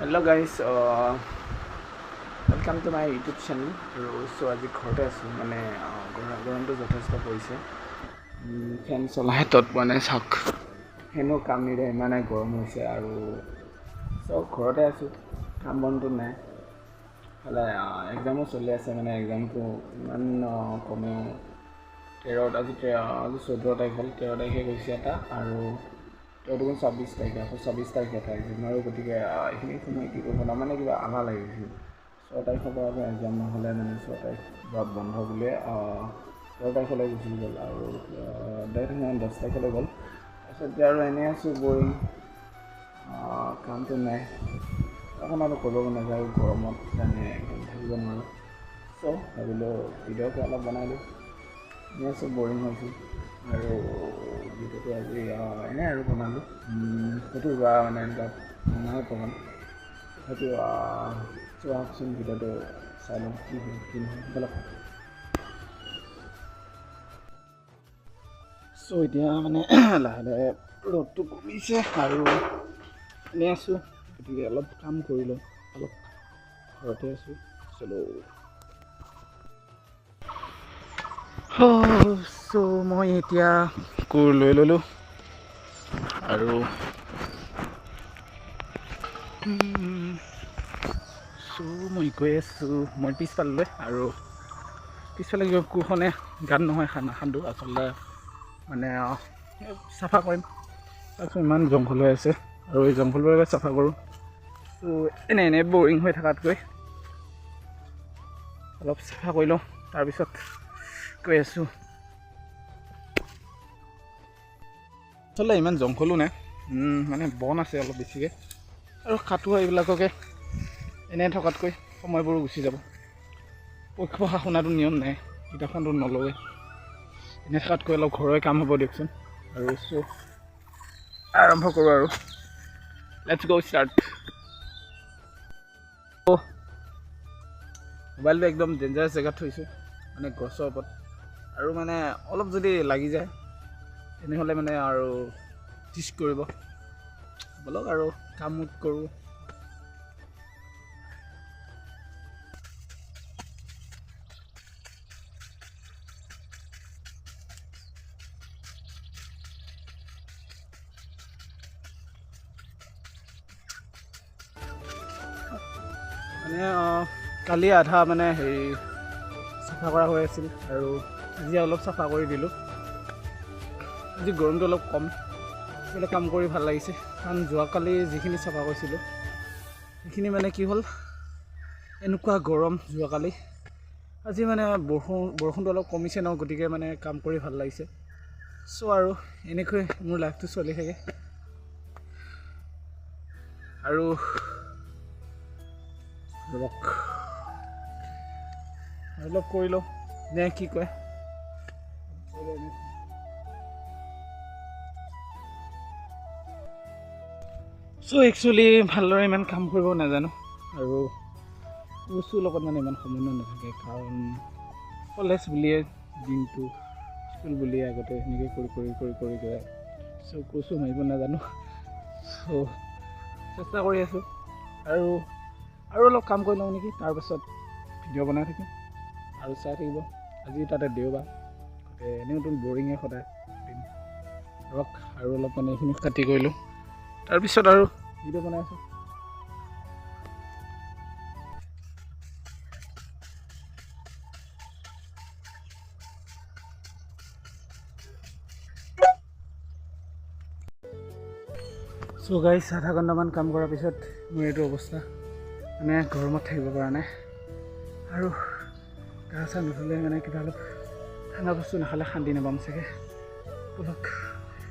Hello guys, welcome to my YouTube channel. So আজি ঘৰতে আছোঁ মানে গৰমটো যথেষ্ট পৰিছে। ফেন চলাই তত মানে চাওক ফেনো কাম নিদিয়ে ইমানে গৰম হৈছে আৰু চব ঘৰতে আছোঁ, কাম বনটো নাই। ফালে এক্সামো চলি আছে মানে এক্সামটো ইমান কমেও 13 আজি 14 তাৰিখ হ'ল, 13 তাৰিখে গৈছে এটা আৰু 24 তাৰিখে আকৌ 26 তাৰিখে এটা এক্সাম আৰু গতিকে এইখিনি সময় কি কৰিব মানে কিবা আধা লাগিছিল। 6 তাৰিখৰ পৰা এক্সাম নহ'লে মানে 6 তাৰিখ বন্ধ বুলিয়ে 13 তাৰিখলৈ গুচি গ'ল আৰু 10 তাৰিখলৈ গ'ল। তাৰপিছত এতিয়া আৰু এনেই আছোঁ, বৰিং, কামটো নাই, অকণ আৰু কৰিব নাযায় গৰমত কাৰণে একদম থাকিব নোৱাৰোঁ। চ' ভাবিলোঁ ভিডিঅ'কে অলপ বনাই দিওঁ, এনেই আছোঁ, বৰিং হৈছোঁ আৰু ভিডিঅ'টো আজি এনেই আৰু বনালোঁ। সেইটো মানে এনেকুৱা নহয় প্ৰমাণ, সেইটো চোৱাচোন ভিডিঅ'টো চাই লওঁ কি হয় কি নহয় ব'লক। চ' এতিয়া মানে লাহে লাহে ৰ'দটো কমিছে আৰু এনেই আছোঁ, গতিকে অলপ কাম কৰি লওঁ, অলপ ঘৰতে আছোঁ। চলো চ' মই এতিয়া কোৰ লৈ ল'লোঁ আৰু মই গৈ আছোঁ মই পিছফাললৈ আৰু পিছফালে কোৰখনে গান নহয় খান্দো আচলতে মানে চাফা কৰিম। তাৰপিছত ইমান জংঘল হৈ আছে আৰু এই জংঘলবোৰকে চাফা কৰোঁ। ত' এনেই বৰিং হৈ থকাতকৈ অলপ চাফা কৰি লওঁ, তাৰপিছত গৈ আছোঁ। আচলতে ইমান জংঘলো নাই, মানে বন আছে অলপ বেছিকৈ আৰু কাটোৱা এইবিলাককে এনে থকাতকৈ সময়বোৰো গুচি যাব। পক্ষ শাসনাটো নিয়ম নাই, কিতাপখনটো নলওঁৱে, এনে থকাতকৈ অলপ ঘৰৰে কাম হ'ব দিয়কচোন। আৰু চ' আৰম্ভ কৰোঁ আৰু লেটছ গো ষ্টাৰ্ট। মোবাইলটো একদম ডেঞ্জাৰাছ জেগাত থৈছোঁ, মানে গছৰ ওপৰত, আৰু মানে অলপ যদি লাগি যায় তেনেহ'লে মানে আৰু টিচ কৰিব। ব'লক আৰু কাম কৰোঁ। মানে কালি আধা মানে হেৰি চাফা কৰা হৈ আছিল আৰু আজি অলপ চাফা কৰি দিলোঁ। আজি গৰমটো অলপ কম, এইবিলাক কাম কৰি ভাল লাগিছে, কাৰণ যোৱাকালি যিখিনি চাফা কৰিছিলোঁ সেইখিনি মানে কি হ'ল, এনেকুৱা গৰম যোৱাকালি, আজি মানে বৰষুণটো অলপ কমিছে ন, গতিকে মানে কাম কৰি ভাল লাগিছে। চ' আৰু এনেকৈ মোৰ লাইফটো চলি থাকে আৰু অলপ কৰি লওঁ নে কি কয়। চ' একচুৱেলি ভালদৰে ইমান কাম কৰিব নাজানো আৰু বস্তুৰ লগত মানে ইমান সমন্বয় নাথাকে, কাৰণ কলেজ বুলিয়ে দিনটো, স্কুল বুলিয়ে আগতে সেনেকৈ কৰি গৈ চ' কোৰ্চো মাৰিব নাজানো। চ' চেষ্টা কৰি আছোঁ আৰু অলপ কাম কৰি লওঁ নেকি, তাৰপাছত ভিডিঅ' বনাই থাকিম আৰু চাই থাকিব। আজি তাতে দেওবাৰ, গতিকে এনেওতো বৰিঙে সদায় দিন, ধৰক আৰু অলপ মানে এইখিনি কাটি কৰিলোঁ, তাৰপিছত আৰু ভিডিঅ' বনাই আছোঁ। চ' গাইছ, আধা ঘণ্টামান কাম কৰাৰ পিছত মোৰ এইটো অৱস্থা, মানে গৰমত থাকিব পৰা নাই আৰু গা চা নুধুলে মানে কিবা অলপ ঠাণ্ডা বস্তু নাখালে শান্তি নাপাম চাগে। অলপ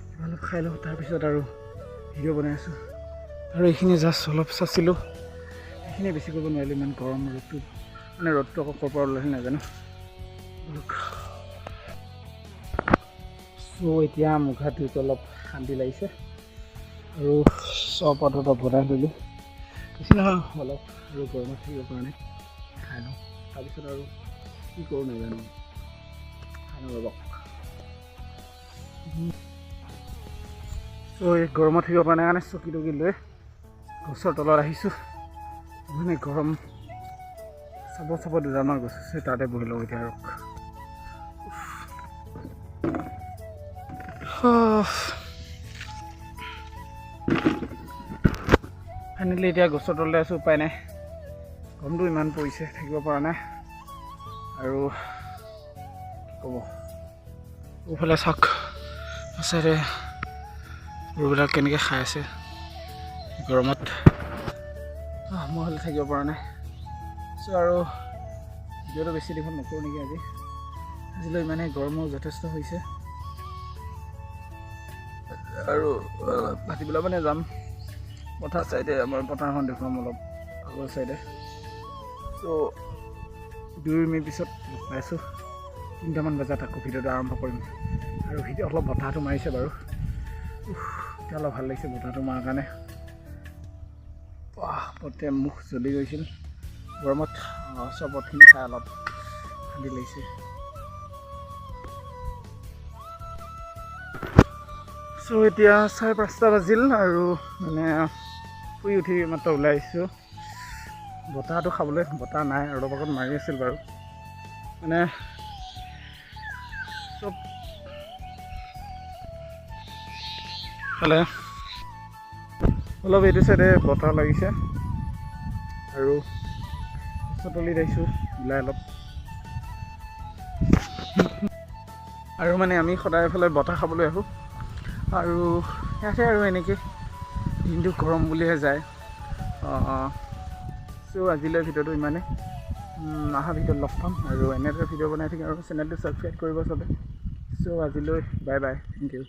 কিবা অলপ খাই লওঁ, তাৰপিছত আৰু ভিডিঅ' বনাই আছোঁ। আৰু এইখিনি জাষ্ট অলপ চাইছিলোঁ, এইখিনি বেছি কৰিব নোৱাৰিলোঁ, ইমান গৰম ৰ'দটো, মানে ৰ'দটো আকৌ ক'ৰ পৰা ওলাইছে নাজানো। চ' এতিয়া মুখ হাত ধুই অলপ শান্তি লাগিছে আৰু চৰবত বনাই দিলোঁ, বেছি নহয় অলপ, আৰু গৰমত থাকিব পৰা নাই, খাই লওঁ, তাৰপিছত আৰু কি কৰোঁ নাজানো, খাই লওঁ ৰ'বক। চ' এই গৰমত থাকিব পৰা নাই কাৰণে চকী টকী লৈ গছৰ তলত আহিছোঁ। মানে গৰম চাব দুডালমান গছ আছে তাতে বহি লওঁ এতিয়া আৰু ফাইনেলি এতিয়া গছৰ তলতে আছোঁ উপায় নাই গৰমটো ইমান পৰিছে থাকিব পৰা নাই আৰু ক'ব ওফালে চাওক আছে গৰুবিলাক কেনেকৈ খাই আছে গৰমত মই হ'লে থাকিব পৰা নাই চ' আৰু ভিডিঅ'টো বেছি দীঘল নকৰোঁ নেকি আজিলৈ ইমানেই গৰমো যথেষ্ট হৈছে আৰু ভাটিবেলা মানে যাম পথাৰ চাইডে আমাৰ পথাৰখন দেখুৱাম অলপ আগৰ চাইডে চ' 2 মিনিট পিছত পাইছোঁ 3টামান বজাত আকৌ ভিডিঅ'টো আৰম্ভ কৰিম আৰু ভিডিঅ' অলপ বতাহটো মাৰিছে বাৰু এতিয়া অলপ ভাল লাগিছে বতাহটো মৰাৰ কাৰণে পটে মুখ জ্বলি গৈছিল গৰমত চবতখিনি খাই অলপ শান্তি লাগিছে চ' এতিয়া 5:30 বাজিল আৰু মানে শুই উঠি মাত্ৰ ওলাই আহিছোঁ বতাহটো খাবলৈ বতাহ নাই অলপ আগত মাৰি আছিল বাৰু মানে চব ফালে অলপ এইটো চাইডে বতাহ লাগিছে আৰু চতলিত আহিছোঁ ওলাই অলপ আৰু মানে আমি সদায় এইফালে বতাহ খাবলৈ আহোঁ আৰু ইয়াতে আৰু এনেকৈ দিনটো গৰম বুলিহে যায় চ' আজিলৈ ভিডিঅ'টো ইমানেই অহা ভিডিঅ'ত লগ পাম আৰু এনেদৰে ভিডিঅ' বনাই থাকিম আৰু চেনেলটো ছাবস্ক্ৰাইব কৰিব চবে চ' আজিলৈ বাই বাই থেংক ইউ